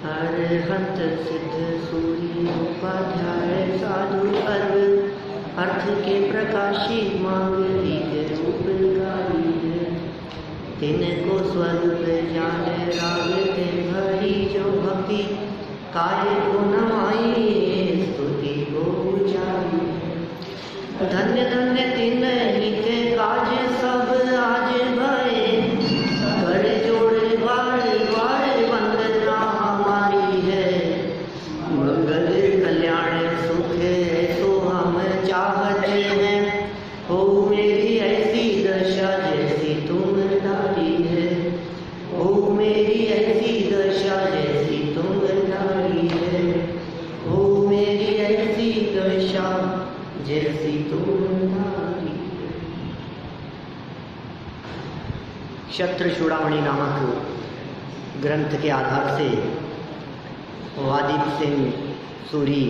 अरहंत सिद्ध सूरी उपाध्याय साधु अर्थ के प्रकाशी मांगलिक उपकारी है। तिनको स्वरूप जाने राग ते भरी जो भक्ति कार्य को नवाई स्तुति को ऊंचाई। धन्य धन्य तिन के काज सब आज भये कर जोड़ बार बार वंदना हमारी है। मंगल कल्याण सुख सो हम चाहते हैं, हो मेरी ऐसी दशा जैसी तुम नारी है। हो मेरी ऐसी दशा जैसी तुम नारी है। हो मेरी ऐसी दशा जैसी तुम नारी है। क्षत्र चूड़ामणि नामक ग्रंथ के आधार से वादीप सिंह सूरी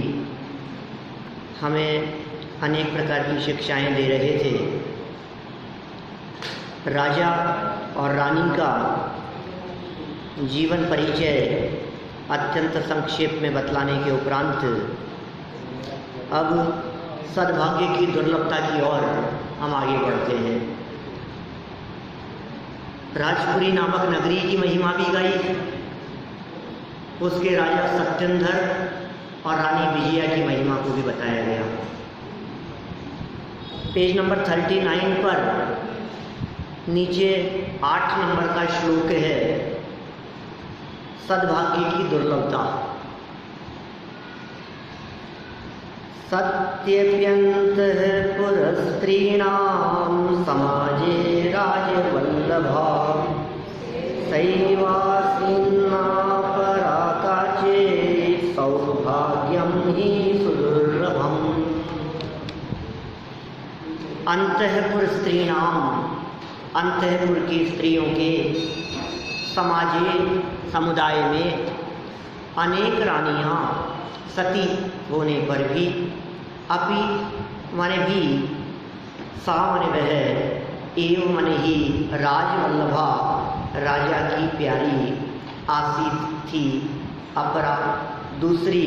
हमें अनेक प्रकार की शिक्षाएं दे रहे थे। राजा और रानी का जीवन परिचय अत्यंत संक्षेप में बतलाने के उपरांत अब सद्भाग्य की दुर्लभता की ओर हम आगे बढ़ते हैं। राजपुरी नामक नगरी की महिमा भी गाई, उसके राजा सत्येंद्र और रानी विजया की महिमा को भी बताया गया। पेज नंबर 39 पर नीचे 8 नंबर का श्लोक है, सद्भाग्य की दुर्लभता। सत्यप्यन्तः पुरस्त्रीणां समाजे राजवल्लभा सैवासीन्ना पराका चेत् सौभाग्यं हि सुदुर्लभम्। अंतःपुर स्त्रीणाम, अंतःपुर की स्त्रियों के समाजे समुदाय में अनेक रानियां सती होने पर भी अपि मन भी सा मन वह एवं मन ही राजवल्लभा राजा की प्यारी आसीत थी, अपरा दूसरी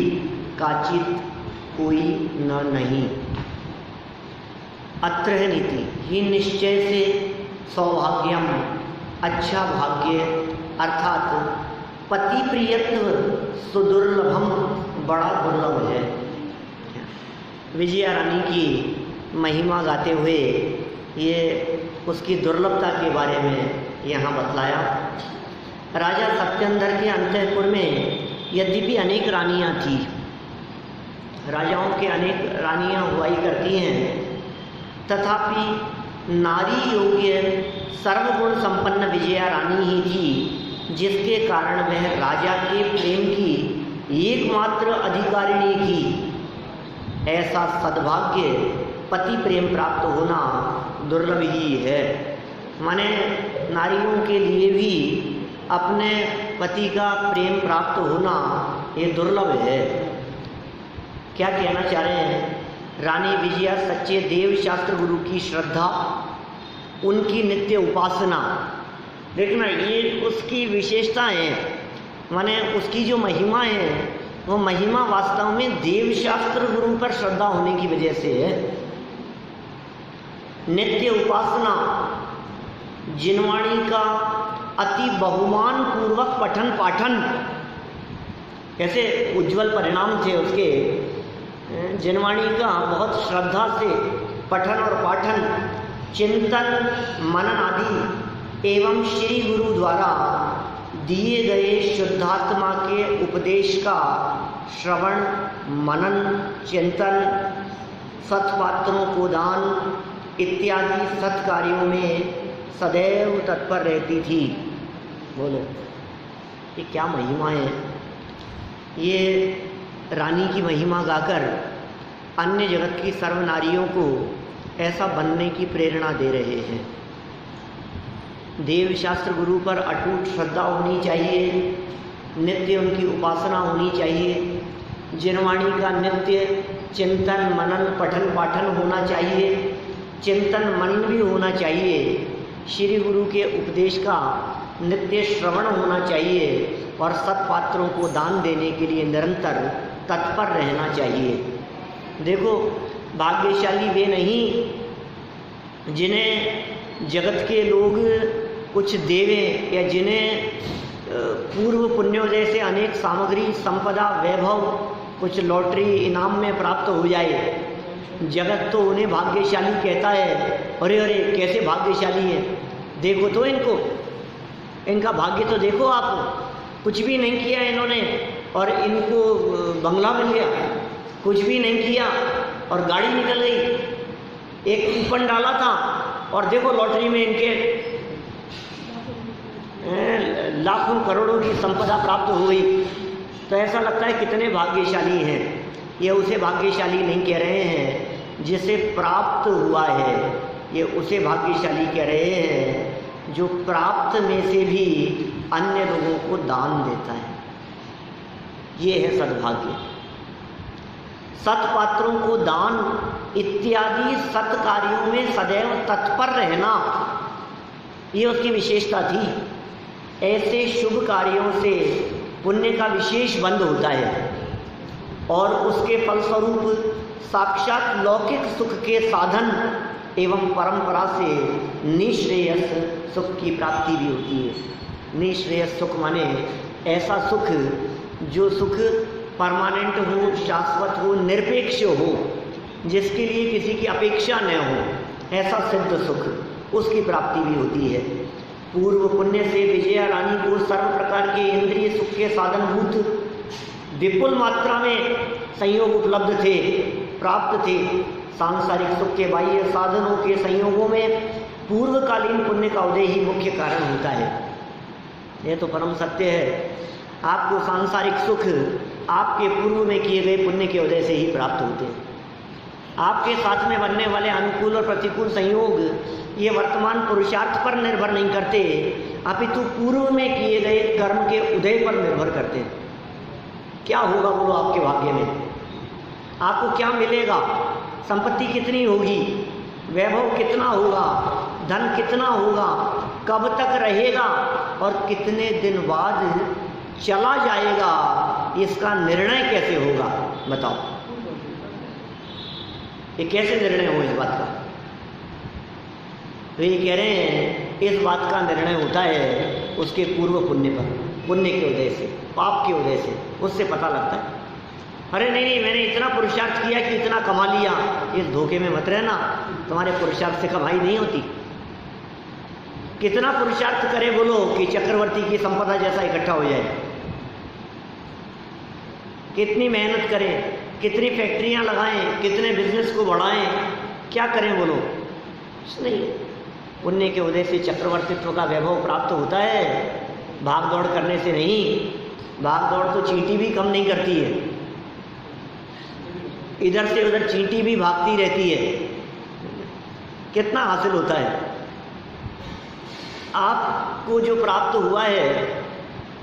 काचित कोई न नहीं। अत्र नीति ही निश्चय से सौभाग्यम अच्छा भाग्य अर्थात पति प्रियत्व सुदुर्लभम बड़ा दुर्लभ है। विजया रानी की महिमा गाते हुए ये उसकी दुर्लभता के बारे में यहाँ बतलाया। राजा सत्येंद्र के अंतःपुर में यद्यपि अनेक रानियाँ थी, राजाओं के अनेक रानियाँ हुआ ही करती हैं, तथापि नारी योग्य सर्वगुण संपन्न विजया रानी ही थी, जिसके कारण वह राजा के प्रेम की एकमात्र अधिकारिणी थी। ऐसा सद्भाग्य पति प्रेम प्राप्त होना दुर्लभ ही है। माने नारियों के लिए भी अपने पति का प्रेम प्राप्त होना ये दुर्लभ है। क्या कहना चाह रहे हैं? रानी विजया सच्चे देव शास्त्र गुरु की श्रद्धा, उनकी नित्य उपासना, देखना ये उसकी विशेषता है। माने उसकी जो महिमा है वो महिमा वास्तव में देव शास्त्र गुरु पर श्रद्धा होने की वजह से है। नित्य उपासना, जिनवाणी का अति बहुमान पूर्वक पठन पाठन, कैसे उज्जवल परिणाम थे उसके। जिनवाणी का बहुत श्रद्धा से पठन और पाठन, चिंतन मनन आदि एवं श्री गुरु द्वारा दिए गए शुद्धात्मा के उपदेश का श्रवण मनन चिंतन, सत्पात्रों को दान इत्यादि सत्कार्यों में सदैव तत्पर रहती थी। बोलो ये क्या महिमा है। ये रानी की महिमा गाकर अन्य जगत की सर्व नारियों को ऐसा बनने की प्रेरणा दे रहे हैं। देव शास्त्र गुरु पर अटूट श्रद्धा होनी चाहिए, नित्य उनकी उपासना होनी चाहिए, जिनवाणी का नित्य चिंतन मनन पठन पाठन होना चाहिए, चिंतन मनन भी होना चाहिए, श्री गुरु के उपदेश का नित्य श्रवण होना चाहिए और सत्पात्रों को दान देने के लिए निरंतर तत्पर रहना चाहिए। देखो, भाग्यशाली वे नहीं जिन्हें जगत के लोग कुछ देवें या जिन्हें पूर्व पुण्योदय से अनेक सामग्री, संपदा, वैभव, कुछ लॉटरी इनाम में प्राप्त हो जाए। जगत तो उन्हें भाग्यशाली कहता है। अरे अरे कैसे भाग्यशाली है, देखो तो इनको, इनका भाग्य तो देखो आप, कुछ भी नहीं किया इन्होंने और इनको बंगला मिल गया, कुछ भी नहीं किया और गाड़ी निकल गई। एक कूपन डाला था और देखो लॉटरी में इनके लाखों करोड़ों की संपदा प्राप्त हो गई। तो ऐसा लगता है कितने भाग्यशाली हैं। ये उसे भाग्यशाली नहीं कह रहे हैं जिसे प्राप्त हुआ है, ये उसे भाग्यशाली कह रहे हैं जो प्राप्त में से भी अन्य लोगों को दान देता है। ये है सद्भाग्य। सत्पात्रों को दान इत्यादि सत्कार्यों में सदैव तत्पर रहना, ये उसकी विशेषता थी। ऐसे शुभ कार्यों से पुण्य का विशेष बंध होता है और उसके फलस्वरूप साक्षात लौकिक सुख के साधन एवं परंपरा से निश्रेयस सुख की प्राप्ति भी होती है। निश्रेयस सुख माने ऐसा सुख जो सुख परमानेंट हो, शाश्वत हो, निरपेक्ष हो, जिसके लिए किसी की अपेक्षा न हो, ऐसा सिद्ध सुख, उसकी प्राप्ति भी होती है। पूर्व पुण्य से विजया रानी को सर्व प्रकार के इंद्रिय सुख के साधनभूत विपुल मात्रा में संयोग उपलब्ध थे, प्राप्त थे। सांसारिक सुख के बाह्य साधनों के संयोगों में पूर्वकालीन पुण्य का उदय ही मुख्य कारण होता है। यह तो परम सत्य है। आपको सांसारिक सुख आपके पूर्व में किए गए पुण्य के उदय से ही प्राप्त होते हैं। आपके साथ में बनने वाले अनुकूल और प्रतिकूल संयोग ये वर्तमान पुरुषार्थ पर निर्भर नहीं करते, अपितु पूर्व में किए गए कर्म के उदय पर निर्भर करते हैं। क्या होगा बोलो आपके भाग्य में, आपको क्या मिलेगा, संपत्ति कितनी होगी, वैभव कितना होगा, धन कितना होगा, कब तक रहेगा और कितने दिन बाद चला जाएगा, इसका निर्णय कैसे होगा बताओ। ये कैसे निर्णय हो इस बात का? तो ये कह रहे हैं इस बात का निर्णय होता है उसके पूर्व पुण्य पर, पुण्य के उदय से, पाप के उदय से, उससे पता लगता है। अरे नहीं, मैंने इतना पुरुषार्थ किया कि इतना कमा लिया, इस धोखे में मत रहना, तुम्हारे पुरुषार्थ से कमाई नहीं होती। कितना पुरुषार्थ करे बोलो कि चक्रवर्ती की संपदा जैसा इकट्ठा हो जाए, कितनी मेहनत करें, कितनी फैक्ट्रियां लगाएं, कितने बिजनेस को बढ़ाएं, क्या करें बोलो, कुछ नहीं। पुण्य के उदय से चक्रवर्तित्व का वैभव प्राप्त होता है, भाग दौड़ करने से नहीं। भाग दौड़ तो चींटी भी कम नहीं करती है, इधर से उधर चींटी भी भागती रहती है। कितना हासिल होता है, आपको जो प्राप्त हुआ है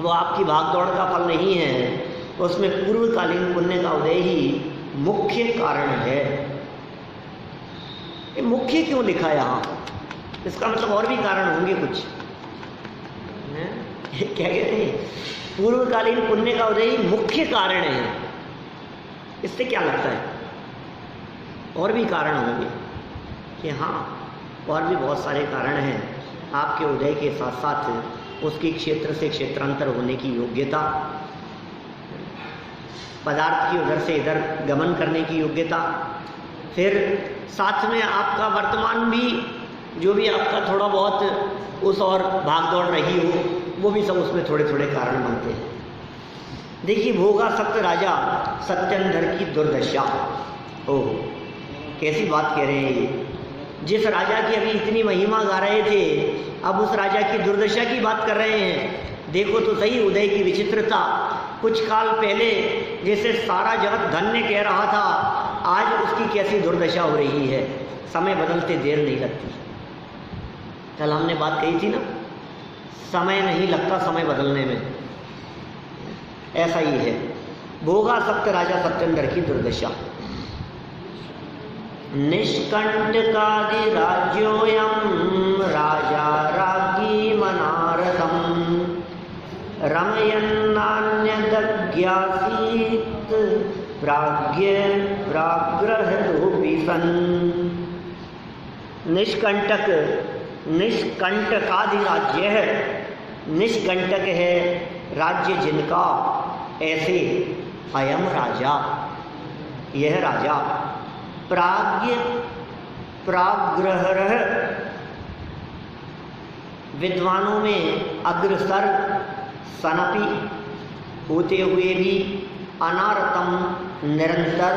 वो आपकी भाग दौड़ का फल नहीं है, उसमें पूर्वकालीन पुण्य का उदय ही मुख्य कारण है। ये मुख्य क्यों लिखा है यहाँ? इसका मतलब और भी कारण होंगे कुछ, क्या कहते हैं, पूर्वकालीन पुण्य का उदय ही मुख्य कारण है। इससे क्या लगता है और भी कारण होंगे कि हाँ, और भी बहुत सारे कारण हैं। आपके उदय के साथ साथ उसकी क्षेत्र से क्षेत्रांतर होने की योग्यता, पदार्थ की उधर से इधर गमन करने की योग्यता, फिर साथ में आपका वर्तमान भी, जो भी आपका थोड़ा बहुत उस और भाग दौड़ रही हो, वो भी सब उसमें थोड़े थोड़े कारण बनते हैं। देखिए, भोगा सक्त राजा सत्यंधर की दुर्दशा। ओह, कैसी बात कह रहे हैं ये। जिस राजा की अभी इतनी महिमा गा रहे थे, अब उस राजा की दुर्दशा की बात कर रहे हैं। देखो तो सही उदय की विचित्रता। कुछ काल पहले जैसे सारा जगत धन्य कह रहा था, आज उसकी कैसी दुर्दशा हो रही है। समय बदलते देर नहीं लगती। कल हमने बात कही थी ना, समय नहीं लगता समय बदलने में, ऐसा ही है। भोगा सक्त राजा सत्येंद्र की दुर्दशा। निष्कंटकादि राज्योयम राजा राज्ञी मनारदम रमयन्नान्यदज्ञासीत् प्राग्रहरोऽपि सन्। निष्कंटक निष्कंटकाधिराज्य है, निष्कंटक है राज्य जिनका, ऐसे अयम राजा, यह राजा प्राग्रह विद्वानों में अग्रसर सनपि होते हुए भी अनारतम निरंतर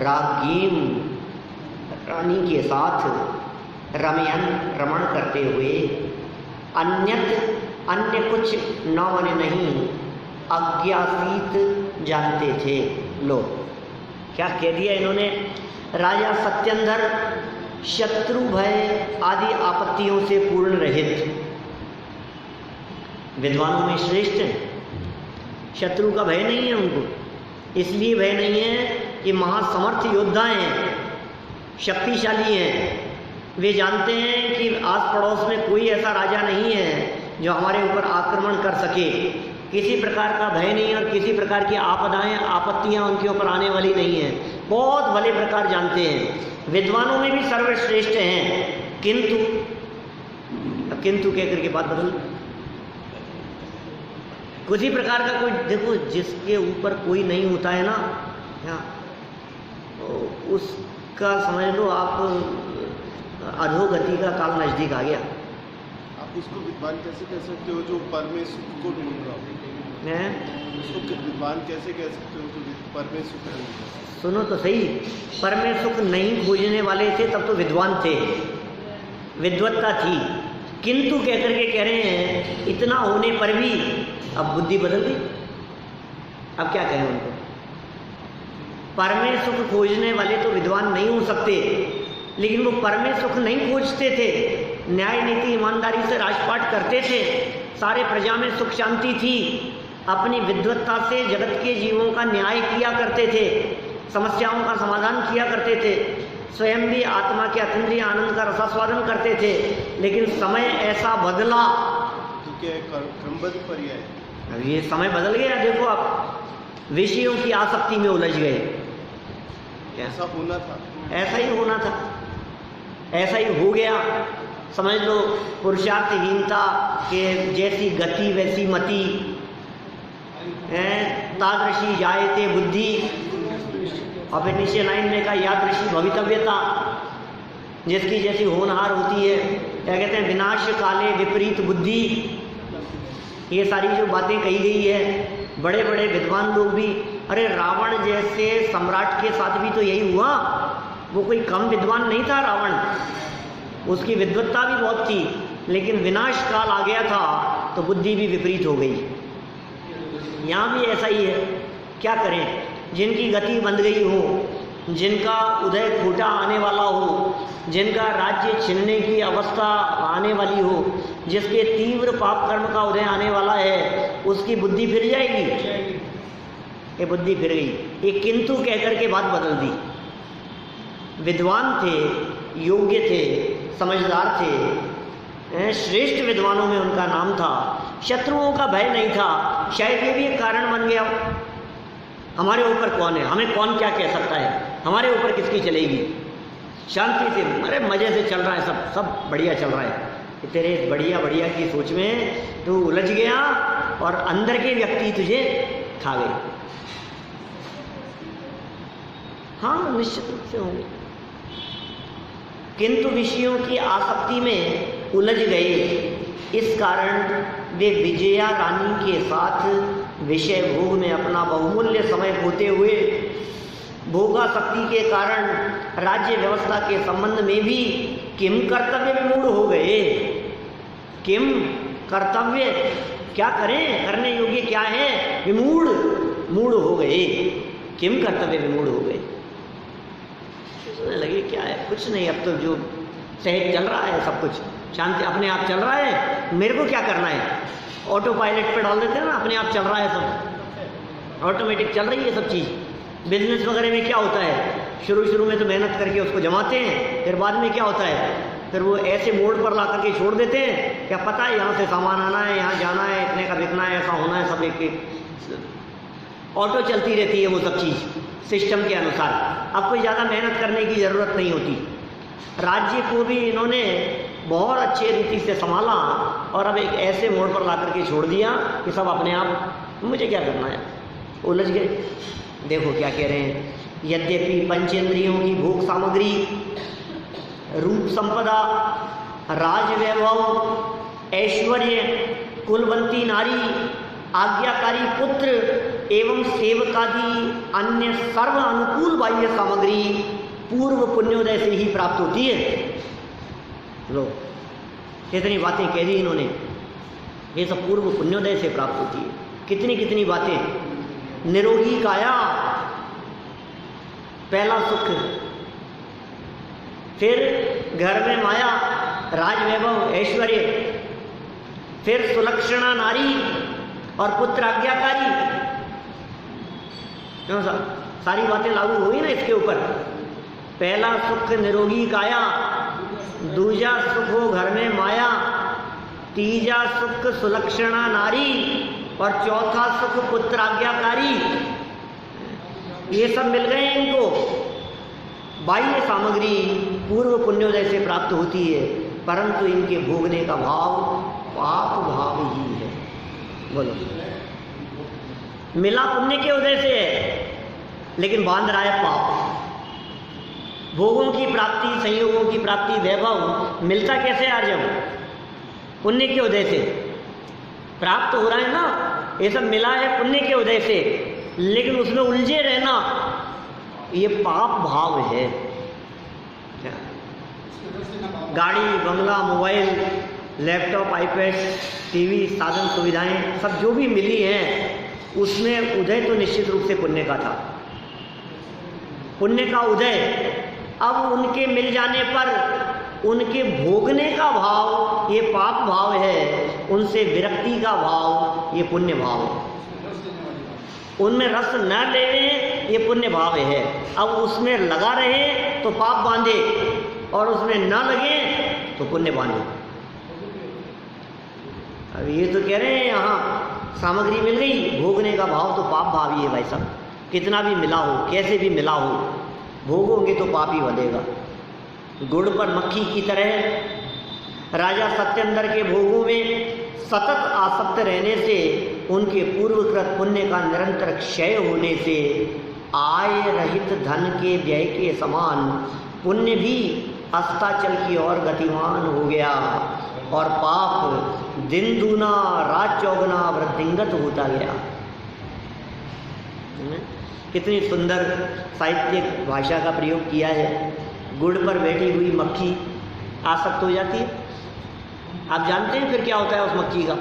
राज्ञीम रानी के साथ रमयन रमण करते हुए अन्य कुछ नौन नहीं अज्ञासीत जानते थे। लो क्या कह दिया इन्होंने, राजा सत्यंधर शत्रु भय आदि आपत्तियों से पूर्ण रहित, विद्वानों में श्रेष्ठ हैं, शत्रु का भय नहीं है उनको, इसलिए भय नहीं है कि महासमर्थ योद्धा हैं, शक्तिशाली हैं, वे जानते हैं कि आस पड़ोस में कोई ऐसा राजा नहीं है जो हमारे ऊपर आक्रमण कर सके, किसी प्रकार का भय नहीं और किसी प्रकार की आपदाएं आपत्तियां उनके ऊपर आने वाली नहीं है, बहुत भले प्रकार जानते हैं, विद्वानों में भी सर्वश्रेष्ठ हैं। किंतु कह करके बात बदल, किसी प्रकार का कोई, देखो जिसके ऊपर कोई नहीं होता है ना, उसका समझ लो आप अधोगति का काल नजदीक आ गया। आप उसको विद्वान कैसे कह सकते हो जो परमेश्वर को ढूंढ रहा हो? उसको विद्वान कैसे कह सकते हो जो परमेश्वर को ढूंढ रहा हो? सुनो तो सही, परमेश्वर नहीं खोजने वाले थे तब तो विद्वान थे, विद्वत्ता थी, किंतु कहकर के कह रहे हैं इतना होने पर भी अब बुद्धि बदल गई। अब क्या कहें उनको, परमेश्वर खोजने वाले तो विद्वान नहीं हो सकते, लेकिन वो परमेश्वर नहीं खोजते थे, न्याय नीति ईमानदारी से राजपाट करते थे, सारे प्रजा में सुख शांति थी, अपनी विद्वत्ता से जगत के जीवों का न्याय किया करते थे, समस्याओं का समाधान किया करते थे, स्वयं भी आत्मा के अतीन्द्रिय आनंद का रसास्वादन करते थे, लेकिन समय ऐसा बदला तो क्या क्रमबद्ध पर्याय, अब ये समय बदल गया, देखो आप विषयों की आसक्ति में उलझ गए। ऐसा होना था, ऐसा ही होना था, ऐसा ही हो गया, समझ लो पुरुषार्थहीनता के जैसी गति वैसी मति, तादृशी जायते बुद्धि, और फिर नीचे लाइन में कहा यादृशी भवितव्यता, जिसकी जैसी होनहार होती है, क्या कहते हैं विनाश काले विपरीत बुद्धि, ये सारी जो बातें कही गई है, बड़े बड़े विद्वान लोग भी, अरे रावण जैसे सम्राट के साथ भी तो यही हुआ, वो कोई कम विद्वान नहीं था रावण, उसकी विद्वत्ता भी बहुत थी, लेकिन विनाश काल आ गया था तो बुद्धि भी विपरीत हो गई। यहाँ भी ऐसा ही है, क्या करें, जिनकी गति बंध गई हो, जिनका उदय खोटा आने वाला हो, जिनका राज्य छिनने की अवस्था आने वाली हो, जिसके तीव्र पाप कर्म का उदय आने वाला है, उसकी बुद्धि फिर जाएगी, ये बुद्धि फिर गई, ये किंतु कहकर के बात बदल दी। विद्वान थे, योग्य थे, समझदार थे, श्रेष्ठ विद्वानों में उनका नाम था, शत्रुओं का भय नहीं था, शायद ये भी एक कारण बन गया। हमारे ऊपर कौन है, हमें कौन क्या कह सकता है, हमारे ऊपर किसकी चलेगी, शांति से, अरे मज़े से चल रहा है, सब बढ़िया चल रहा है, तेरे बढ़िया की सोच में तू उलझ गया और अंदर के व्यक्ति तुझे खा गए। हाँ निश्चित रूप से होंगे, किंतु विषयों की आसक्ति में उलझ गए, इस कारण वे विजया रानी के साथ विषय भोग में अपना बहुमूल्य समय खोते हुए भोगासक्ति के कारण राज्य व्यवस्था के संबंध में भी किम कर्तव्य विमूढ़ हो गए। किम कर्तव्य, क्या करें, करने योग्य क्या है, मूढ़ हो गए, किम कर्तव्य विमूढ़ हो गए। सोचने लगे क्या है, कुछ नहीं, अब तो जो सहज चल रहा है, सब कुछ शांति अपने आप चल रहा है, मेरे को क्या करना है, ऑटो पायलट पे डाल देते हैं ना, अपने आप चल रहा है, सब ऑटोमेटिक चल रही है सब चीज़। बिजनेस वगैरह में क्या होता है, शुरू में तो मेहनत करके उसको जमाते हैं, फिर बाद में क्या होता है, फिर वो ऐसे मोड़ पर ला करके छोड़ देते हैं, क्या पता है यहाँ से सामान आना है, यहाँ जाना है, इतने का बिकना है, ऐसा होना है, सब एक ऑटो चलती रहती है वो सब चीज़ सिस्टम के अनुसार। अब कोई ज़्यादा मेहनत करने की ज़रूरत नहीं होती। राज्य को भी इन्होंने बहुत अच्छे रीति से संभाला और अब एक ऐसे मोड़ पर ला करके छोड़ दिया कि सब अपने आप मुझे क्या करना है, उलझ गए। देखो क्या कह रहे हैं, यद्यपि पंचेंद्रियों की भोग सामग्री, रूप संपदा, राज वैभव, ऐश्वर्य, कुलवंती नारी, आज्ञाकारी पुत्र एवं सेवकादि अन्य सर्व अनुकूल बाह्य सामग्री पूर्व पुण्योदय से ही प्राप्त होती है। लो कितनी बातें कह दी इन्होंने, ये सब पूर्व पुण्योदय से प्राप्त होती है। कितनी कितनी बातें। निरोगी काया पहला सुख, फिर घर में माया, राज वैभव, ऐश्वर्य, फिर सुलक्षणा नारी और पुत्र आज्ञाकारी। क्यों सारी बातें लागू हुई ना इसके ऊपर। पहला सुख निरोगी काया, दूजा सुख हो घर में माया, तीजा सुख सुलक्षणा नारी और चौथा सुख पुत्र आज्ञाकारी। ये सब मिल गए इनको। बाह्य सामग्री पूर्व पुण्योदय से प्राप्त होती है, परंतु इनके भोगने का भाव पाप भाव ही है। बोलो, मिला पुण्य के उदय से है लेकिन बांध रहा है पाप। भोगों की प्राप्ति, संयोगों की प्राप्ति, वैभव मिलता कैसे आज जब पुण्य के उदय से प्राप्त हो रहा है ना, ये सब मिला है पुण्य के उदय से, लेकिन उसमें उलझे रहना ये पाप भाव है। गाड़ी, बंगला, मोबाइल, लैपटॉप, आईपैड, टीवी, साधन सुविधाएं सब जो भी मिली हैं उसमें उदय तो निश्चित रूप से पुण्य का था। पुण्य का उदय, अब उनके मिल जाने पर उनके भोगने का भाव ये पाप भाव है, उनसे विरक्ति का भाव ये पुण्य भाव है। उनमें रस न लेवे ये पुण्य भाव है। अब उसमें लगा रहे तो पाप बांधे और उसमें न लगे तो पुण्य बांधे। अब ये तो कह रहे हैं यहाँ सामग्री मिल गई, भोगने का भाव तो पाप भाव ही है भाई साहब। कितना भी मिला हो, कैसे भी मिला हो, भोगोगे तो पाप ही बनेगा। गुड़ पर मक्खी की तरह राजा सत्येंद्र के भोगों में सतत आसक्त रहने से, उनके पूर्वकृत पुण्य का निरंतर क्षय होने से आय रहित धन के व्यय के समान पुण्य भी अस्ताचल की ओर गतिमान हो गया और पाप दिन दूना रात चौगुना वृद्धिंगत होता गया। कितनी सुंदर साहित्यिक भाषा का प्रयोग किया है। गुड़ पर बैठी हुई मक्खी आसक्त हो जाती है। आप जानते हैं फिर क्या होता है उस मक्खी का?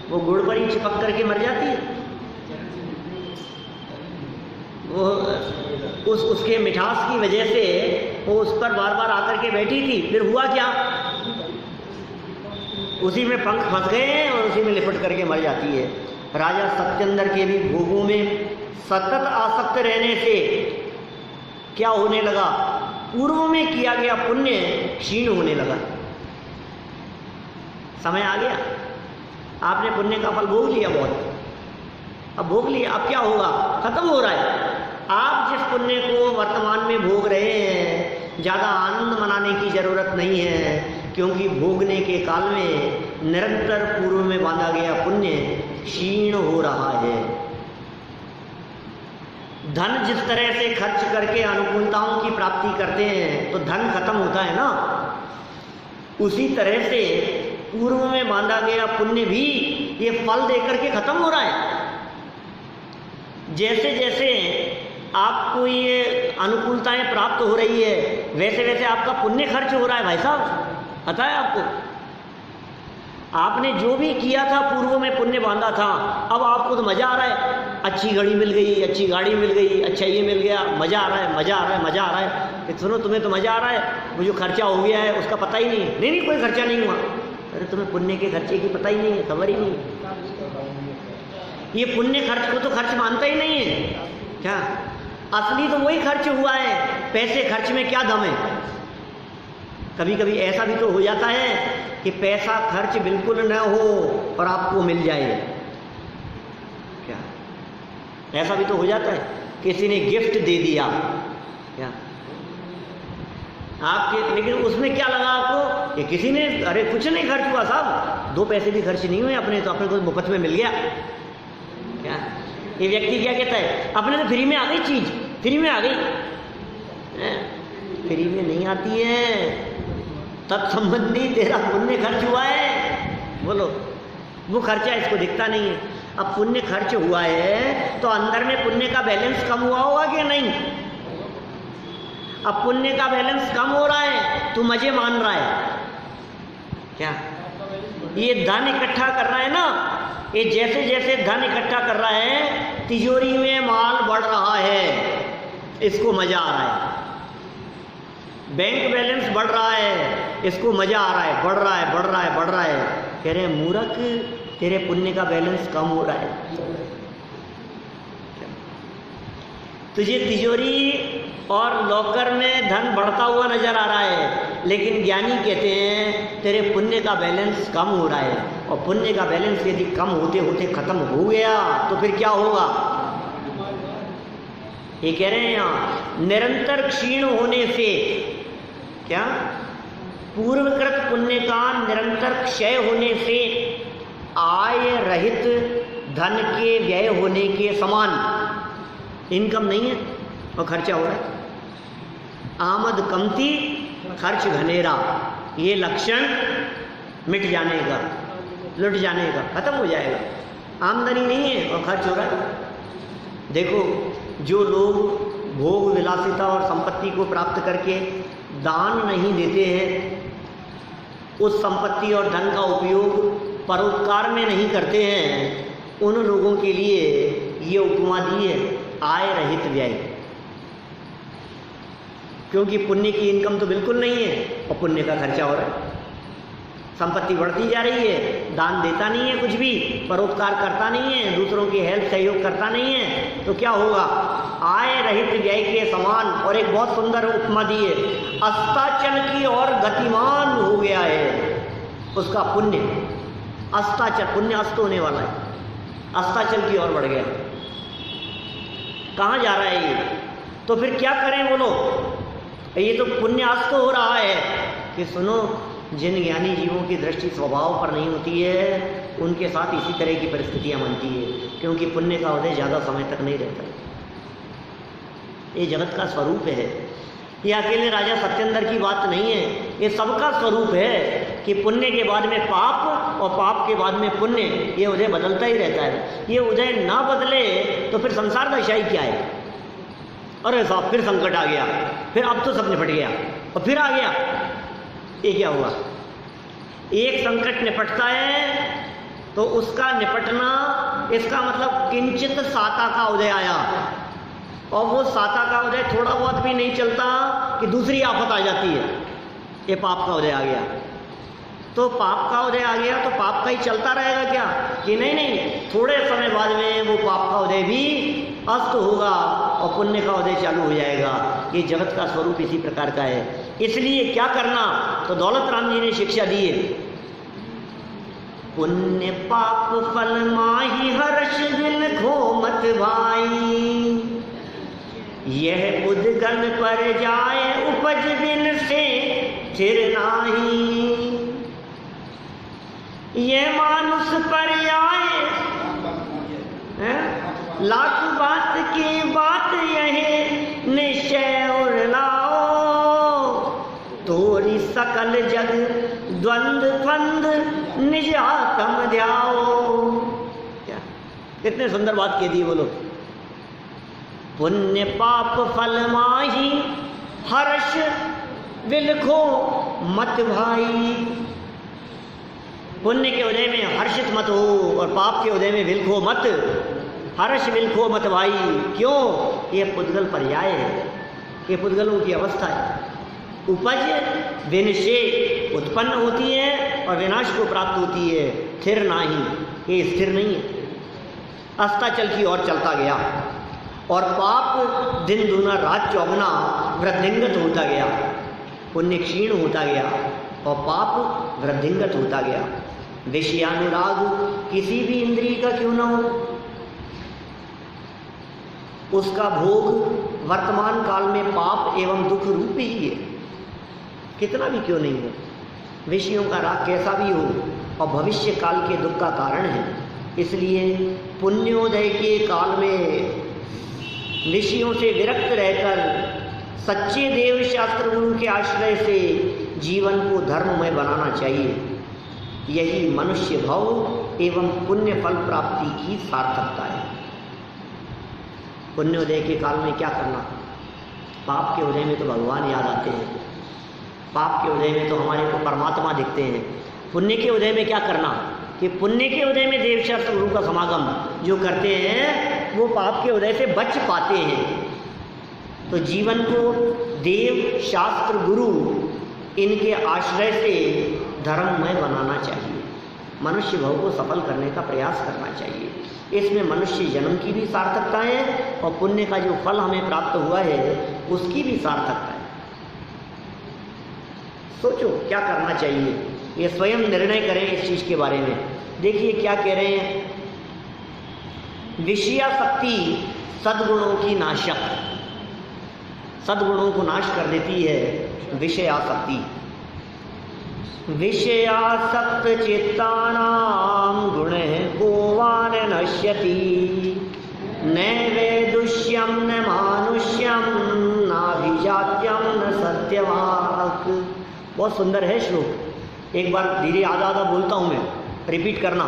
वो गुड़ पर ही चिपक करके मर जाती है। वो उसके मिठास की वजह से वो उस पर बार बार आकर के बैठी थी। फिर हुआ क्या? उसी में पंख फंस गए और उसी में लिपट करके मर जाती है। राजा सत्येंद्र के भी भोगों में सतत आसक्त रहने से क्या होने लगा? पूर्व में किया गया पुण्य क्षीण होने लगा। समय आ गया, आपने पुण्य का फल भोग लिया बहुत, अब भोग लिया, अब क्या होगा? खत्म हो रहा है। आप जिस पुण्य को वर्तमान में भोग रहे हैं, ज़्यादा आनंद मनाने की जरूरत नहीं है, क्योंकि भोगने के काल में निरंतर पूर्व में बांधा गया पुण्य क्षीण हो रहा है। धन जिस तरह से खर्च करके अनुकूलताओं की प्राप्ति करते हैं तो धन खत्म होता है ना, उसी तरह से पूर्व में बांधा गया पुण्य भी ये फल देकर के खत्म हो रहा है। जैसे जैसे आपको ये अनुकूलताएं प्राप्त हो रही है, वैसे वैसे आपका पुण्य खर्च हो रहा है भाई साहब। पता है आपको? आपने जो भी किया था पूर्व में पुण्य बांधा था, अब आपको तो मजा आ रहा है। अच्छी घड़ी मिल गई, अच्छी गाड़ी मिल गई, अच्छा ये मिल गया, मजा आ रहा है, मजा आ रहा है, मजा आ रहा है। कि सुनो, तुम्हें तो मजा आ रहा है, वो जो खर्चा हो गया है उसका पता ही नहीं। नहीं नहीं, कोई खर्चा नहीं हुआ। अरे तुम्हें पुण्य के खर्चे की पता ही नहीं है, खबर ही नहीं। ये पुण्य खर्च को तो खर्च मानता ही नहीं है। क्या असली तो वही खर्च हुआ है। पैसे खर्च में क्या दम है? कभी कभी ऐसा भी तो हो जाता है कि पैसा खर्च बिल्कुल न हो और आपको मिल जाए। क्या ऐसा भी तो हो जाता है, किसी ने गिफ्ट दे दिया क्या आपके, लेकिन उसमें क्या लगा आपको कि किसी ने, अरे कुछ नहीं खर्च हुआ साहब, 2 पैसे भी खर्च नहीं हुए अपने, तो अपने को मुफ्त में मिल गया। क्या ये व्यक्ति क्या कहता है, अपने तो फ्री में आ गई चीज, फ्री में आ गई। फ्री में नहीं आती है, तत्संबंधी तेरा पुण्य खर्च हुआ है। बोलो, वो खर्चा इसको दिखता नहीं है। अब पुण्य खर्च हुआ है तो अंदर में पुण्य का बैलेंस कम हुआ होगा कि नहीं? अब पुण्य का बैलेंस कम हो रहा है, तू मजे मान रहा है क्या? ये धन इकट्ठा कर रहा है ना, ये जैसे जैसे धन इकट्ठा कर रहा है तिजोरी में माल बढ़ रहा है, इसको मजा आ रहा है। बैंक बैलेंस बढ़ रहा है, इसको मजा आ रहा है, बढ़ रहा है, बढ़ रहा है, बढ़ रहा है। कह रहे मूर्ख, तेरे पुण्य का बैलेंस कम हो रहा है। तुझे तिजोरी और लॉकर में धन बढ़ता हुआ नजर आ रहा है, लेकिन ज्ञानी कहते हैं तेरे पुण्य का बैलेंस कम हो रहा है। और पुण्य का बैलेंस यदि कम होते होते खत्म हो गया तो फिर क्या होगा? ये कह रहे हैं यहाँ, निरंतर क्षीण होने से क्या, पूर्वकृत पुण्य का निरंतर क्षय होने से आय रहित धन के व्यय होने के समान। इनकम नहीं है और खर्चा हो रहा है। आमद कमती खर्च घनेरा, ये लक्षण मिट जाने का, लुट जाने का, खत्म हो जाएगा। आमदनी नहीं है और खर्च हो रहा है। देखो, जो लोग भोग विलासिता और संपत्ति को प्राप्त करके दान नहीं देते हैं, उस संपत्ति और धन का उपयोग परोपकार में नहीं करते हैं, उन लोगों के लिए ये उपमा दी है आय रहित व्यय। क्योंकि पुण्य की इनकम तो बिल्कुल नहीं है और पुण्य का खर्चा हो रहा है। संपत्ति बढ़ती जा रही है, दान देता नहीं है, कुछ भी परोपकार करता नहीं है, दूसरों की हेल्प सहयोग करता नहीं है, तो क्या होगा? आय रहित व्यय के समान। और एक बहुत सुंदर उपमा दी है, अस्ताचल की ओर गतिमान हो गया है उसका पुण्य। अस्ताचल, पुण्य अस्त होने वाला है, अस्ताचल की ओर बढ़ गया। कहाँ जा रहा है ये? तो फिर क्या करें बोलो? ये तो पुण्य अस्त हो रहा है कि सुनो, जिन ज्ञानी जीवों की दृष्टि स्वभाव पर नहीं होती है, उनके साथ इसी तरह की परिस्थितियां बनती है, क्योंकि पुण्य का उदय ज़्यादा समय तक नहीं रहता। ये जगत का स्वरूप है। ये अकेले राजा सत्येंद्र की बात नहीं है, ये सबका स्वरूप है कि पुण्य के बाद में पाप और पाप के बाद में पुण्य, ये उदय बदलता ही रहता है। ये उदय ना बदले तो फिर संसार दशा ही क्या है? अरे साहब, फिर संकट आ गया, फिर अब तो सब निपट गया और फिर आ गया। ये क्या हुआ? एक संकट निपटता है तो उसका निपटना, इसका मतलब किंचित साता का उदय आया, और वो साता का उदय थोड़ा बहुत भी नहीं चलता कि दूसरी आफत आ जाती है, ये पाप का उदय आ गया। तो पाप का उदय आ गया तो पाप का ही चलता रहेगा क्या? कि नहीं नहीं, थोड़े समय बाद में वो पाप का उदय भी अस्त होगा और पुण्य का उदय चालू हो जाएगा। ये जगत का स्वरूप इसी प्रकार का है। इसलिए क्या करना? तो दौलत राम जी ने शिक्षा दी है, पुण्य पाप फल माही हर्ष दिल खो मत भाई, यह उद्गन पर जाए उपज दिन से फिर नाही, ये मानुष पर आए लाख बात की बात यही निश्चय और लाओ, तोरी सकल जग द्वंद फंद निज आत्म ध्याओ। क्या कितने सुंदर बात कह दी बोलो। पुण्य पाप फल माही हर्ष विलखो मत भाई, पुण्य के उदय में हर्षित मत हो और पाप के उदय में विलखो मत, हर्ष विलखो मत भाई। क्यों? ये पुद्गल पर्याय है, ये पुद्गलों की अवस्था है। उपज दिन से उत्पन्न होती है और विनाश को प्राप्त होती है, स्थिर नहीं, ये स्थिर नहीं है, अस्ताचल की ओर चलता गया और पाप दिन दूना रात चौगुना वृद्धिंगत होता गया। पुण्य क्षीण होता गया और पाप वृद्धिंगत होता गया। विषयानुराग किसी भी इंद्रिय का क्यों ना हो, उसका भोग वर्तमान काल में पाप एवं दुख रूप ही है, कितना भी क्यों नहीं हो। विषयों का राग कैसा भी हो और भविष्य काल के दुख का कारण है। इसलिए पुण्योदय के काल में विषयों से विरक्त रहकर सच्चे देव शास्त्र गुरु के आश्रय से जीवन को धर्ममय बनाना चाहिए। यही मनुष्य भव एवं पुण्य फल प्राप्ति की सार्थकता है। पुण्योदय के काल में क्या करना? पाप के उदय में तो भगवान याद आते हैं, पाप के उदय में तो हमारे को परमात्मा दिखते हैं। पुण्य के उदय में क्या करना कि पुण्य के उदय में देव शास्त्र गुरु का समागम जो करते हैं वो पाप के उदय से बच पाते हैं। तो जीवन को देव शास्त्र गुरु इनके आश्रय से धर्ममय बनाना चाहिए, मनुष्य भव को सफल करने का प्रयास करना चाहिए। इसमें मनुष्य जन्म की भी सार्थकता है और पुण्य का जो फल हमें प्राप्त हुआ है उसकी भी सार्थकता है। सोचो क्या करना चाहिए, ये स्वयं निर्णय करें इस चीज के बारे में। देखिए क्या कह रहे हैं, विषयासक्ति सद्गुणों की नाशक, सद्गुणों को नाश कर देती है विषयासक्ति। विषयासक्त चित्तानां गुणः गोवान नश्यति, न वैदुष्यम न मानुष्यम नाभिजात्यम न सत्यवाक्। बहुत सुंदर है श्लोक, एक बार धीरे आधा आधा बोलता हूँ मैं, रिपीट करना।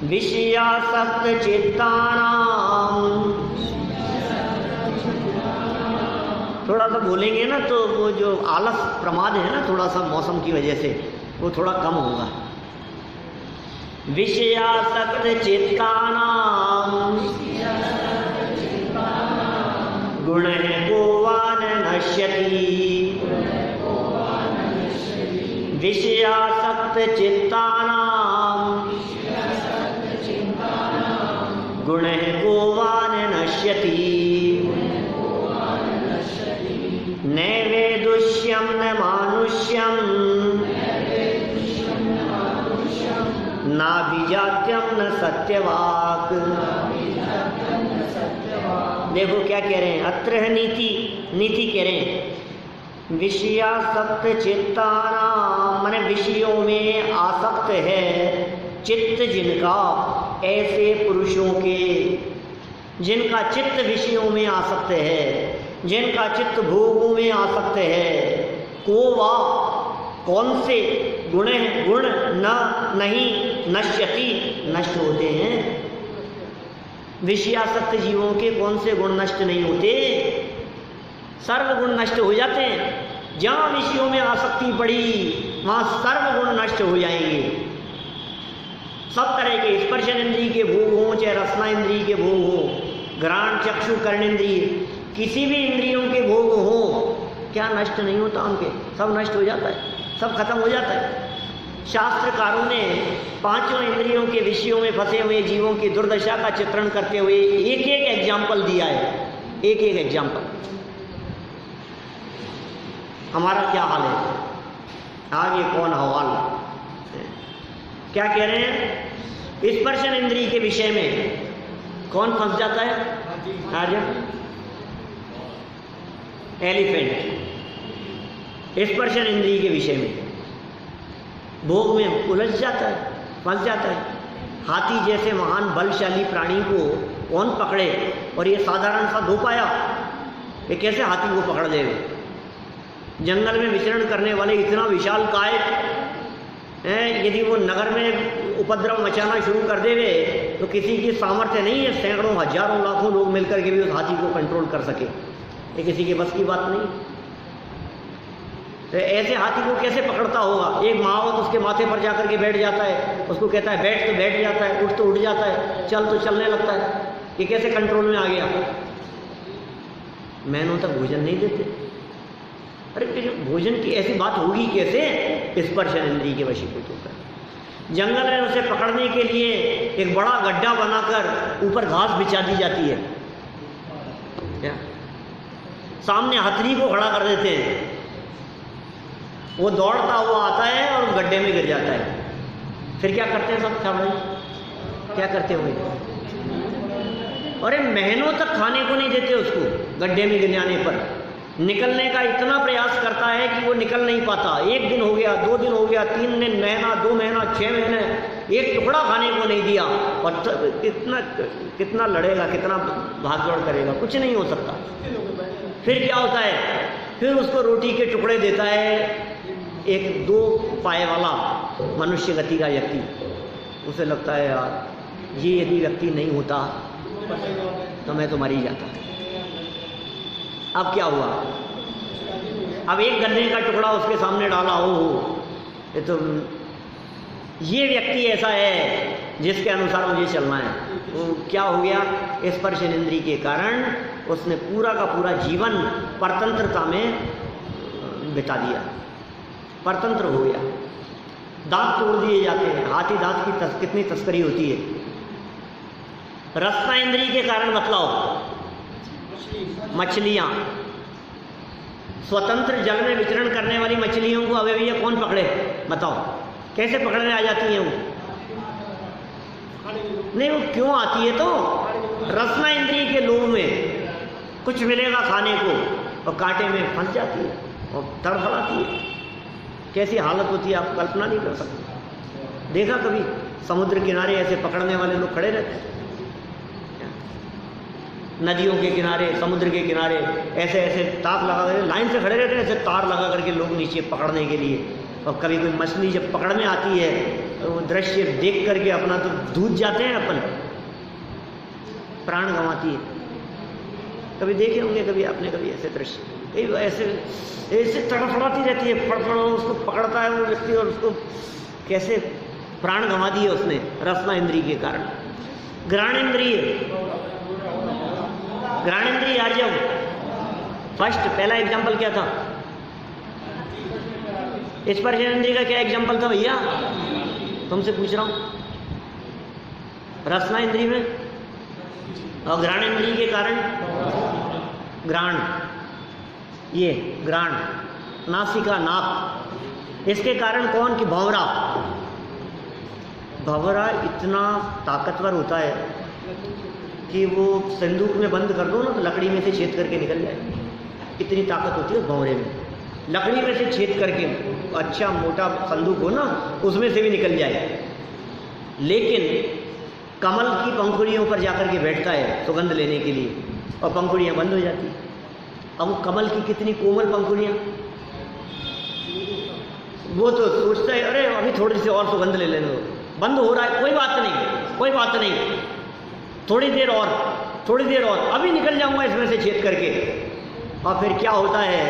विषयासक्त चित्तानां, थोड़ा सा बोलेंगे ना तो वो जो आलस प्रमाद है ना थोड़ा सा मौसम की वजह से वो थोड़ा कम होगा। विषयासक्त चित्तानां गुणः गोवान नश्यति, विषयासक्त चित्तानां गुणः गोवान नश्यति, न वैदुष्यम न मानुष्यम नाभिजात्यम न सत्यवाक्। देखो क्या कह रहे हैं, अत्र है नीति, नीति कह रहे हैं विषयासक्त चित्तानां, माने विषयों में आसक्त है चित्त जिनका, ऐसे पुरुषों के जिनका चित्त विषयों में आसक्त है, जिनका चित्त भोगों में आसक्त है। को वा कौन से, गुण गुण न नहीं नश्यति नष्ट होते हैं। विषयासक्त जीवों के कौन से गुण नष्ट नहीं होते, सर्व गुण नष्ट हो जाते हैं। जहाँ विषयों में आसक्ति पड़ी वहाँ सर्व गुण नष्ट हो जाएंगे। सब तरह के स्पर्शन इंद्रिय के भोग हों चाहे रसना इंद्रिय के भोग हों, घ्राण चक्षु कर्णेंद्रिय किसी भी इंद्रियों के भोग हों, क्या नष्ट नहीं होता उनके, सब नष्ट हो जाता है, सब खत्म हो जाता है। शास्त्रकारों ने पांचों इंद्रियों के विषयों में फंसे हुए जीवों की दुर्दशा का चित्रण करते हुए एक एक एग्जाम्पल दिया है, एक एक एग्जाम्पल। हमारा क्या हाल है, आगे कौन हवाल, क्या कह रहे हैं, स्पर्शन इंद्रिय के विषय में कौन फंस जाता है, आर्य एलिफेंट। स्पर्शन इंद्रिय के विषय में भोग में उलझ जाता है, फंस जाता है। हाथी जैसे महान बलशाली प्राणी को कौन पकड़े, और ये साधारण सा दो पाया, ये कैसे हाथी को पकड़ देगा। जंगल में विचरण करने वाले इतना विशाल काय है, यदि वो नगर में उपद्रव मचाना शुरू कर देवे तो किसी की सामर्थ्य नहीं है सैकड़ों हजारों लाखों लोग मिलकर के भी उस हाथी को कंट्रोल कर सके, ये किसी के बस की बात नहीं। तो ऐसे हाथी को कैसे पकड़ता होगा। एक महावत उसके माथे पर जाकर के बैठ जाता है, उसको कहता है बैठ तो बैठ जाता है, उठ तो उठ जाता है, चल तो चलने लगता है। ये कैसे कंट्रोल में आ गया। मैनों तक भोजन नहीं देते, अरे भोजन की ऐसी बात होगी कैसे, स्पर्शन इंद्रिय के वशीभूत होकर। जंगल में उसे पकड़ने के लिए एक बड़ा गड्ढा बनाकर ऊपर घास बिछा दी जाती है, क्या सामने हथनी को खड़ा कर देते हैं, वो दौड़ता हुआ आता है और गड्ढे में गिर जाता है। फिर क्या करते हैं सब क्या भाई, क्या करते होंगे? अरे महीनों तक खाने को नहीं देते उसको, गड्ढे में गिर जाने पर निकलने का इतना प्रयास करता है कि वो निकल नहीं पाता। 1 दिन हो गया, 2 दिन हो गया, 3 दिन, महीना, 2 महीना, 6 महीने, एक टुकड़ा खाने को नहीं दिया। और कितना लड़ेगा, कितना भागदौड़ करेगा, कुछ नहीं हो सकता। फिर क्या होता है? फिर उसको रोटी के टुकड़े देता है एक 2 पाए वाला मनुष्य गति का व्यक्ति। उसे लगता है यार ये यदि व्यक्ति नहीं होता तो मैं तो मर ही जाता। अब क्या हुआ? अब एक गन्ने का टुकड़ा उसके सामने डाला, हो ये तो ये व्यक्ति ऐसा है जिसके अनुसार मुझे चलना है। वो क्या हो गया? स्पर्शेंद्रिय के कारण उसने पूरा का पूरा जीवन परतंत्रता में बिता दिया, परतंत्र हो गया। दांत तोड़ दिए जाते हैं, हाथी दांत की कितनी तस्करी होती है। रसना इंद्रिय के कारण बतलाओ, मछलियां, स्वतंत्र जल में विचरण करने वाली मछलियों को अबे भैया कौन पकड़े? बताओ कैसे पकड़ने आ जाती हैं वो? नहीं, वो क्यों आती है? तो रसना इंद्रिय के लोभ में कुछ मिलेगा खाने को और कांटे में फंस जाती है और तड़फड़ाती है। कैसी हालत होती है आप कल्पना नहीं कर सकते। देखा कभी समुद्र किनारे ऐसे पकड़ने वाले लोग खड़े रहते हैं, नदियों के किनारे, समुद्र के किनारे ऐसे ऐसे ताक लगा करके लाइन से खड़े रहते हैं, ऐसे तार लगा करके लोग नीचे पकड़ने के लिए। और कभी कोई मछली जब पकड़ में आती है तो वो दृश्य देख करके अपना तो धूत जाते हैं, अपन प्राण गंवाती है। कभी देखे होंगे कभी आपने, कभी ऐसे दृश्य ऐसे ऐसे तड़फड़ाती रहती है, फड़फड़ उसको पकड़ता है वो व्यक्ति और उसको कैसे प्राण गंवा दिए उसने रसना इंद्रिय के कारण। घ्राण इंद्रिय, घ्राण इंद्रिय यार, जब फर्स्ट पहला एग्जाम्पल क्या था? स्पर्श इंद्रिय का क्या एग्जाम्पल था भैया? तुमसे पूछ रहा हूं। रसना इंद्रिय में और घ्राण इंद्रिय के कारण घ्राण, ये घ्राण, नासिका, नाक, इसके कारण कौन? कि भंवरा। भंवरा इतना ताकतवर होता है कि वो संदूक में बंद कर दो ना तो लकड़ी में से छेद करके निकल जाए, इतनी ताकत होती है उस भंवरे में। लकड़ी में से छेद करके, अच्छा मोटा संदूक हो ना उसमें से भी निकल जाए। लेकिन कमल की पंखुड़ियों पर जाकर के बैठता है सुगंध लेने के लिए और पंखुड़ियाँ बंद हो जाती। अब वो कमल की कितनी कोमल पंखुड़ियाँ, वो तो सोचता है अरे अभी थोड़ी सी और सुगंध ले लेने दो, बंद हो रहा है, कोई बात नहीं, कोई बात नहीं, थोड़ी देर और, थोड़ी देर और, अभी निकल जाऊंगा इसमें से छेद करके। और फिर क्या होता है?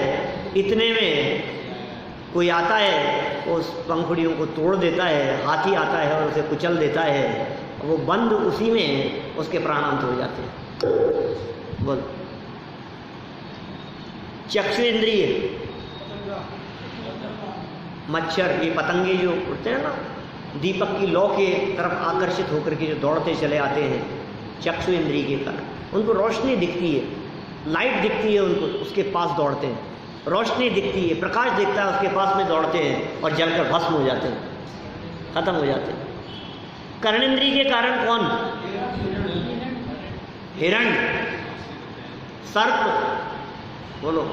इतने में कोई आता है, उस पंखुड़ियों को तोड़ देता है, हाथी आता है और उसे कुचल देता है, वो बंद उसी में उसके प्राणांत हो जाते हैं। बोल। चक्षु इंद्रिय, मच्छर, ये पतंगे जो उड़ते हैं ना, दीपक की लौ के तरफ आकर्षित होकर के जो दौड़ते चले आते हैं, चक्षु इंद्रिय के कारण उनको रोशनी दिखती है, लाइट दिखती है उनको, उसके पास दौड़ते हैं। रोशनी दिखती है, प्रकाश दिखता है, उसके पास में दौड़ते हैं और जलकर भस्म हो जाते हैं, खत्म हो जाते हैं। कर्णेंद्रिय के कारण कौन? हिरण, सर्प। बोलो,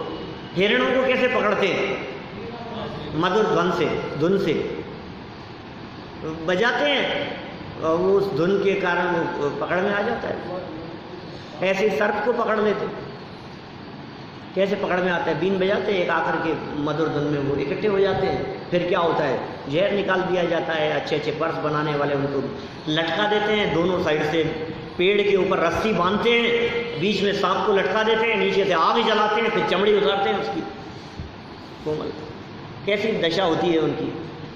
हिरणों को कैसे पकड़ते हैं? मधुर ध्वन से, धुन से बजाते हैं और वो उस धुन के कारण वो पकड़ में आ जाता है। ऐसे सर्प को पकड़ लेते, कैसे पकड़ में आता है? बीन बजाते हैं, एक आकर के मधुर धुन में वो इकट्ठे हो जाते हैं। फिर क्या होता है? जहर निकाल दिया जाता है। अच्छे अच्छे पर्स बनाने वाले उनको लटका देते हैं, दोनों साइड से पेड़ के ऊपर रस्सी बांधते हैं, बीच में सांप को लटका देते हैं, नीचे से आग जलाते हैं, फिर चमड़ी उतारते हैं उसकी कोमल। कैसी दशा होती है उनकी।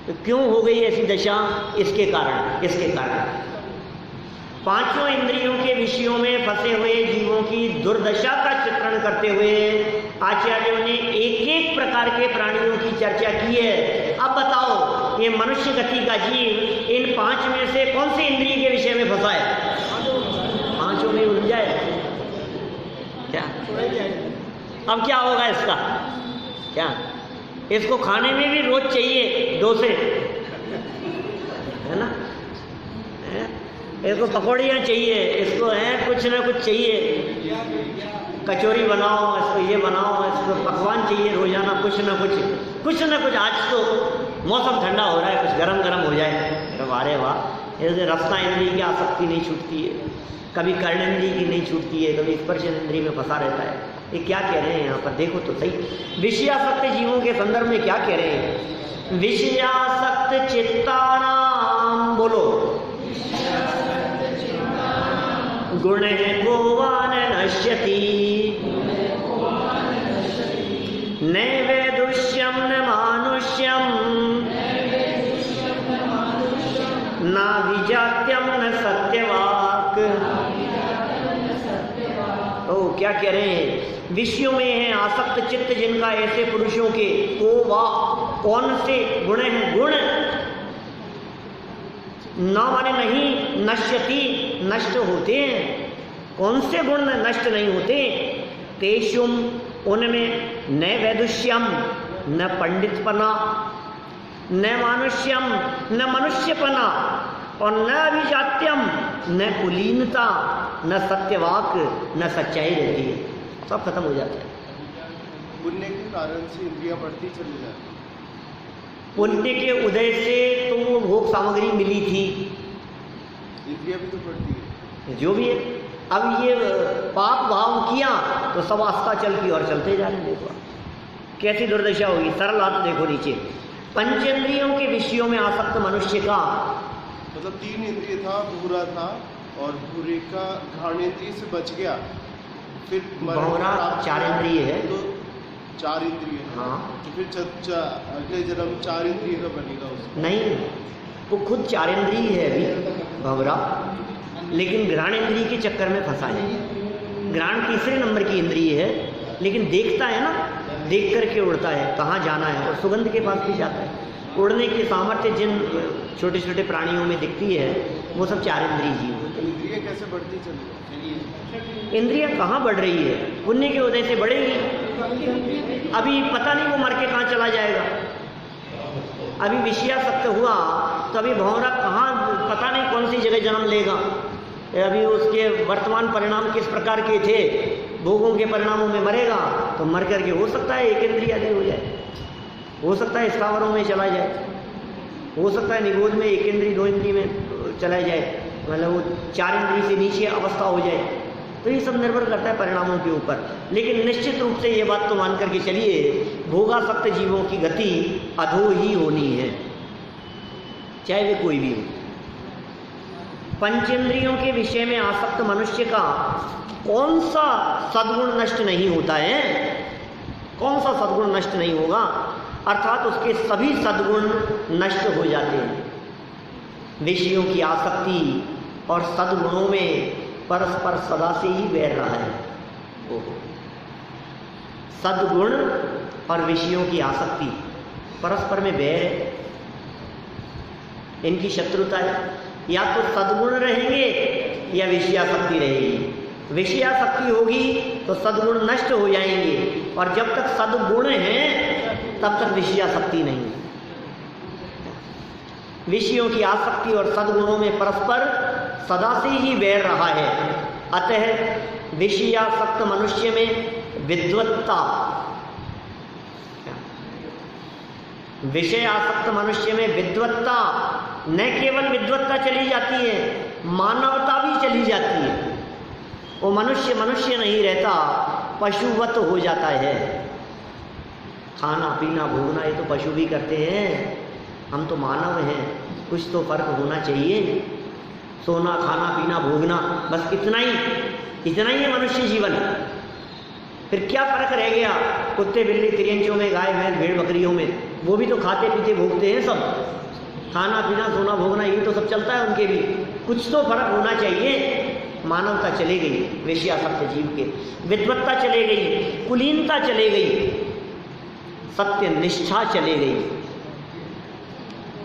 तो क्यों हो गई ऐसी दशा? इसके कारण, इसके कारण पांचों इंद्रियों के विषयों में फंसे हुए जीवों की दुर्दशा का चित्रण करते हुए आचार्यों ने एक एक प्रकार के प्राणियों की चर्चा की है। अब बताओ, ये मनुष्य गति का जीव इन 5 में से कौन से इंद्रिय के विषय में फंसा है? 5 में उलझ जाए क्या? अब क्या होगा इसका? क्या इसको खाने में भी रोज चाहिए डोसे, है ना, इसको पकौड़ियाँ चाहिए, इसको है कुछ ना कुछ चाहिए, कचौरी बनाओ, इसको ये बनाओ, इसको पकवान चाहिए रोजाना, कुछ ना कुछ। आज तो मौसम ठंडा हो रहा है, कुछ गरम गरम हो जाए। अरे वाह, ऐसे रसना इंद्री की आसक्ति नहीं छूटती है, कभी कर्णेंद्री की नहीं छूटती है, कभी स्पर्श इंद्री में फंसा रहता है। ये क्या कह रहे हैं यहाँ पर, देखो तो सही। विषयासक्त जीवों के संदर्भ में क्या कह रहे हैं? विषयासक्त चित्तानाम, बोलो, गुण गोवान नश्यति, न वैदुष्यम न मानुष्यम, न विजात्यम न सत्यवाक। ओ, क्या कह रहे हैं? विषयों में है आसक्त चित्त जिनका, ऐसे पुरुषों के, को वा, कौन से गुण हैं? गुण न माने नहीं, नश्यति, नष्ट होते हैं। कौन से गुण नष्ट नहीं होते? तेषुम, उनमें, न वैदुष्यम, न पंडितपना, न मानुष्यम, न मनुष्यपना, और न अभिजात्यम, न कुलीनता, न सत्यवाक, न सच्चाई रहती है। सब खत्म हो जाता है। पुण्य के कारण से इंद्रियां बढ़ती चली जाती है। पुण्य के उदय से तो वो भोग सामग्री मिली थी, इंद्रियां भी तो बढ़ती है, जो भी है। अब ये पाप भाव किया तो सब अस्ताचल की ओर चलते जा रहे हैं। देखो कैसी दुर्दशा होगी। सरल हाथ देखो नीचे। पंचेंद्रियों के विषयों में आसक्त मनुष्य का, मतलब 3 इंद्रिय था, भूरा था, और भूरे का घ्राणेंद्रिय से बच गया, फिर भौरा 4 इंद्रिय है, तो 4 इंद्रिय है। हाँ, तो फिर अगले जन्म 4 इंद्रिय का बनेगा उसमें। नहीं, वो खुद 4 इंद्रिय है अभी भौरा, लेकिन घ्राण इंद्रिय के चक्कर में फंसा है। घ्राण तीसरे नंबर की इंद्रिय है, लेकिन देखता है ना, देख करके उड़ता है कहाँ जाना है, और सुगंध के पास भी जाता है। उड़ने की सामर्थ्य जिन छोटे छोटे प्राणियों में दिखती है, वो सब 4 इंद्रिय जीव होते हैं। इंद्रिय कैसे बढ़ती चली? इंद्रियां कहाँ बढ़ रही है? पुण्य के उदय से बढ़ेगी। अभी पता नहीं वो मर के कहाँ चला जाएगा। अभी विषयासक्त हुआ तो अभी भौरा कहाँ, पता नहीं कौन सी जगह जन्म लेगा। अभी उसके वर्तमान परिणाम किस प्रकार के थे, भोगों के परिणामों में मरेगा तो मर करके हो सकता है 1 इंद्रिय आदि हो जाए, हो सकता है स्थावरों में चला जाए, हो सकता है निगोद में 1 इंद्रिय 2 इंद्रिय में चला जाए, मतलब वो 4 इंद्रिय से नीचे अवस्था हो जाए। तो ये सब निर्भर करता है परिणामों के ऊपर। लेकिन निश्चित रूप से ये बात तो मान करके चलिए, भोगासक्त जीवों की गति अधो ही होनी है, चाहे वे कोई भी हो। पंचेंद्रियों के विषय में आसक्त मनुष्य का कौन सा सद्गुण नष्ट नहीं होता है? कौन सा सद्गुण नष्ट नहीं होगा? अर्थात उसके सभी सद्गुण नष्ट हो जाते हैं। विषयों की आसक्ति और सद्गुणों में परस्पर सदा से ही बैर रहा है। सद्गुण और विषयों की आसक्ति परस्पर में बैर है, इनकी शत्रुता है। या तो सद्गुण रहेंगे या विषयासक्ति रहेगी। विषयासक्ति होगी तो सद्गुण नष्ट हो जाएंगे, और जब तक सद्गुण हैं तब तक विषयासक्ति नहीं। विषयों की आसक्ति और सद्गुणों में परस्पर सदा से ही बैर रहा है। अतः विषयासक्त मनुष्य में विद्वत्ता, विषयासक्त मनुष्य में विद्वत्ता, न केवल विद्वत्ता चली जाती है, मानवता भी चली जाती है। वो मनुष्य मनुष्य नहीं रहता, पशुवत हो जाता है। खाना पीना भोगना ये तो पशु भी करते हैं, हम तो मानव हैं, कुछ तो फर्क होना चाहिए। सोना खाना पीना भोगना, बस इतना ही है मनुष्य जीवन। फिर क्या फर्क रह गया कुत्ते बिल्ली तिरंचों में, गाय भैंस भेड़ बकरियों में? वो भी तो खाते पीते भोगते हैं सब, खाना पीना सोना भोगना ये तो सब चलता है उनके भी। कुछ तो फर्क होना चाहिए। मानवता चले गई विषयासक्त जीव के, विद्वत्ता चले गई, कुलीनता चले गई, सत्य निष्ठा चले गई,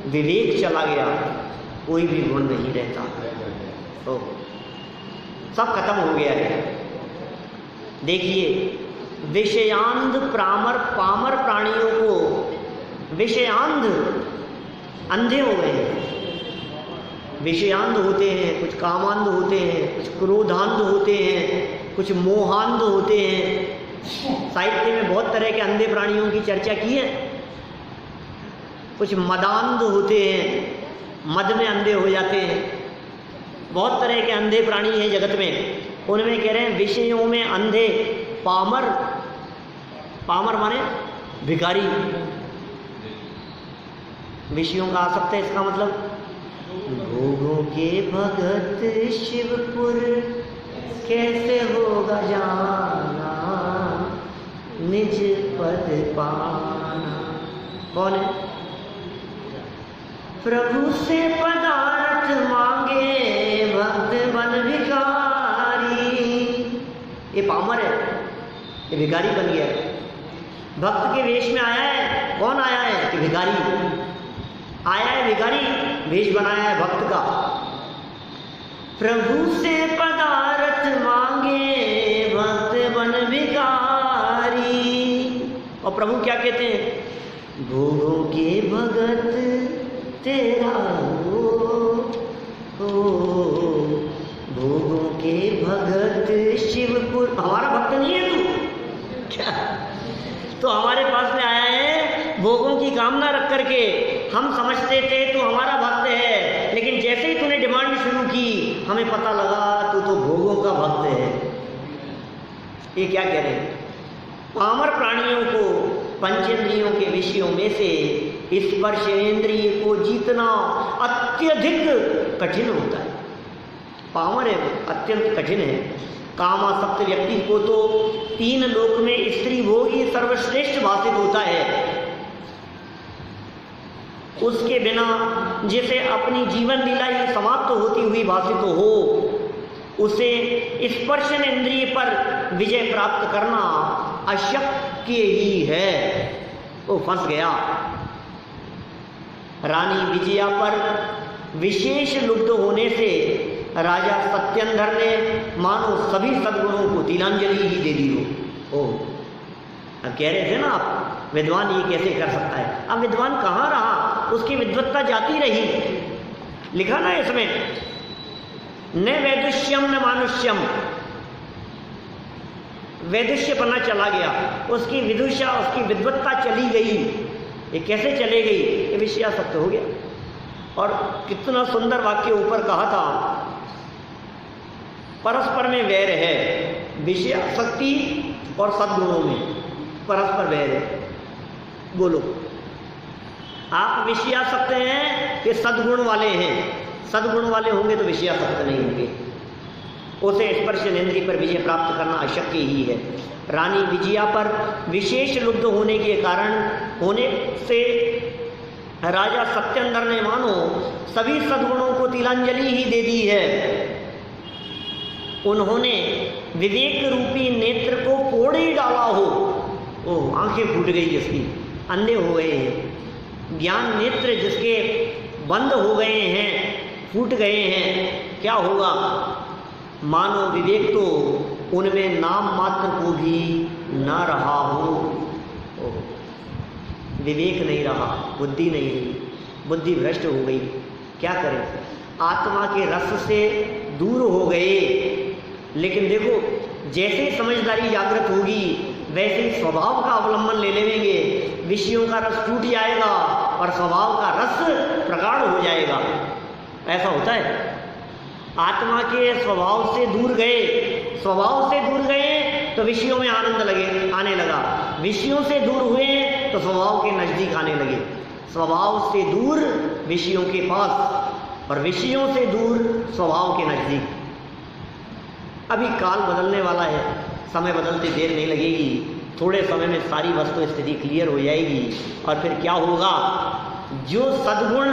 विवेक चला गया, कोई भी गुण नहीं रहता, तो सब खत्म हो गया है। देखिए विषयांध पामर प्राणियों को विषयांध, अंधे हो गए हैं। विषयांध होते हैं, कुछ कामांध होते हैं, कुछ क्रोधांध होते हैं, कुछ मोहांध होते हैं। साहित्य में बहुत तरह के अंधे प्राणियों की चर्चा की है। कुछ मदांध होते हैं, मद में अंधे हो जाते हैं। बहुत तरह के अंधे प्राणी हैं जगत में। उनमें कह रहे हैं विषयों में अंधे, पामर, पामर माने भिखारी, विषयों का आ सकता है। इसका मतलब भोगों के भगत शिवपुर कैसे होगा जाना, निज पद पाना। कौन है? प्रभु से पदार्थ मांगे भक्त बन भिखारी। ये पामर है, ये भिखारी बन गया है। भक्त के वेश में आया है। कौन आया है? कि भिखारी आया है, भिखारी वेश बनाया है भक्त का। प्रभु से पदार्थ मांगे भक्त बन भिखारी। और प्रभु क्या कहते हैं? भोगों के भगत तेरा हो, भोगों के भगत शिवपुर। हमारा भक्त नहीं है तू क्या? तो हमारे पास में आया है भोगों की कामना रख करके। हम समझते थे तू हमारा भक्त है, लेकिन जैसे ही तूने डिमांड शुरू की हमें पता लगा तू तो भोगों का भक्त है। ये क्या कह रहे हैं? पामर प्राणियों को पंचेंद्रियों के विषयों में से स्पर्शेंद्रिय को जीतना अत्यधिक कठिन होता है। पामर है, अत्यंत कठिन है। कामासक्त व्यक्ति को तो 3 लोक में स्त्री भोग ही सर्वश्रेष्ठ भाषित होता है। उसके बिना जिसे अपनी जीवन लीला ही समाप्त होती हुई भाषित हो, उसे स्पर्शन इंद्रिय पर विजय प्राप्त करना अशक्य ही है। वो फंस गया। रानी विजया पर विशेष लुब्ध होने से राजा सत्येंद्र ने मानो सभी सद्गुणों को तिलांजलि ही दे दी हो। अब कह रहे थे ना आप विद्वान ये कैसे कर सकता है? अब विद्वान कहाँ रहा? उसकी विद्वत्ता जाती रही। लिखा ना इसमें, न वैदुष्यम न मानुष्यम, वैदुष्यपना चला गया, उसकी विदुषा, उसकी विद्वत्ता चली गई। ये कैसे चले गई? ये विषयासक्त हो गया। और कितना सुंदर वाक्य ऊपर कहा था, परस्पर में वैर है। विषयासक्ति और सद्गुणों में परस्पर वैर है। बोलो, आप विषयासक्त हैं कि सद्गुण वाले हैं? सद्गुण वाले होंगे तो विषयासक्त नहीं होंगे। उसे स्पर्शेंद्रिय पर विजय प्राप्त करना अशक्य ही है। रानी विजया पर विशेष लुब्ध होने के कारण होने से राजा सत्येंद्र ने मानो सभी सद्गुणों को तिलांजलि ही दे दी है। उन्होंने विवेक रूपी नेत्र को फोड़ ही डाला हो। ओ, आंखें फूट गई जिसकी, अंधे हो गए हैं। ज्ञान नेत्र जिसके बंद हो गए हैं, फूट गए हैं, क्या होगा? मानो विवेक तो उनमें नाम मात्र को भी न रहा हो। विवेक नहीं रहा, बुद्धि नहीं रही, बुद्धि भ्रष्ट हो गई। क्या करें? आत्मा के रस से दूर हो गए। लेकिन देखो, जैसे ही समझदारी जागृत होगी वैसे ही स्वभाव का अवलंबन ले लेंगे। विषयों का रस टूट जाएगा और स्वभाव का रस प्रगाढ़ हो जाएगा। ऐसा होता है। आत्मा के स्वभाव से दूर गए, स्वभाव से दूर गए तो विषयों में आनंद आने लगा। विषयों से दूर हुए तो स्वभाव के नजदीक आने लगे। स्वभाव से दूर विषयों के पास और विषयों से दूर स्वभाव के नजदीक। अभी काल बदलने वाला है, समय बदलते देर नहीं लगेगी। थोड़े समय में सारी वस्तु स्थिति क्लियर हो जाएगी और फिर क्या होगा? जो सद्गुण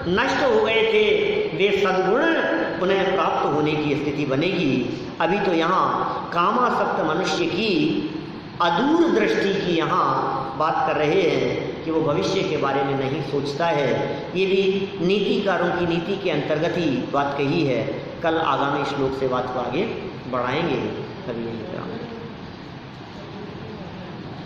नष्ट हो गए थे वे सद्गुण पुनः प्राप्त होने की स्थिति बनेगी। अभी तो यहाँ कामासक्त मनुष्य की अदूर दृष्टि की यहाँ बात कर रहे हैं कि वो भविष्य के बारे में नहीं सोचता है। ये भी नीतिकारों की नीति के अंतर्गत ही बात कही है। कल आगामी श्लोक से बात को आगे बढ़ाएंगे। कभी यहीं